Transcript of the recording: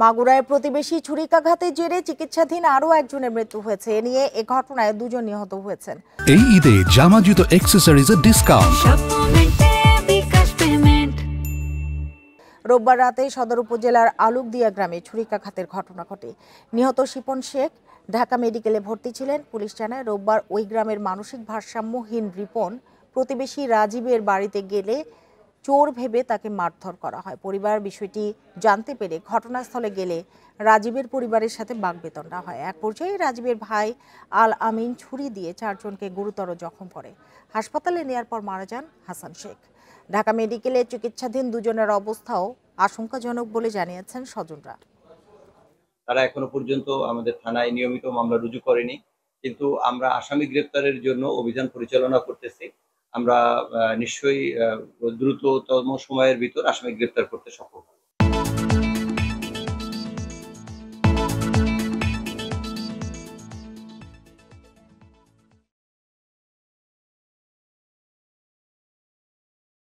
মাগুরায় প্রতিবেশী ছুরিকাঘাতের জেরে চিকিৎসাধীন আরও একজনের মৃত্যু হয়েছে। এ নিয়ে এ ঘটনায় দুজন নিহত হয়েছেন। এই ঈদে জামা জুতো অ্যাক্সেসরিজের ডিসকাউন্ট। রোববার রাতে সদর উপজেলার আলুকদিয়া গ্রামে ছুরিকাঘাতের ঘটনা ঘটে। নিহত শিপন শেখ ঢাকা মেডিকেলে ভর্তি ছিলেন। পুলিশ জানায়, রোববার ওই গ্রামের মানসিক ভারসাম্যহীন রিপন প্রতিবেশী রাজীবের বাড়িতে গেলে চোর ভেবে তাকে মারধর করা হয়। পরিবার বিষয়টি জানতে পেরে ঘটনাস্থলে গেলে রাজীবের পরিবারের সাথে বাকবিতণ্ডা হয়। এক পর্যায়ে রাজীবের ভাই আল আমিন ছুরি দিয়ে চারজনকে গুরুতর জখম করে। হাসপাতালে নেয়ার পর মারা যান হাসান শেখ। ঢাকা মেডিকেলে চিকিৎসাধীন দুজনের অবস্থাও আশঙ্কাজনক বলে জানিয়েছেন স্বজনরা। তারা এখনো পর্যন্ত আমাদের থানায় নিয়মিত মামলা রুজু করেনি, কিন্তু আমরা আসামি গ্রেপ্তারের জন্য অভিযান পরিচালনা করতেছি। আমরা নিশ্চয়ই দ্রুততম সময়ের ভিতর আসামি গ্রেপ্তার করতে সক্ষম হব।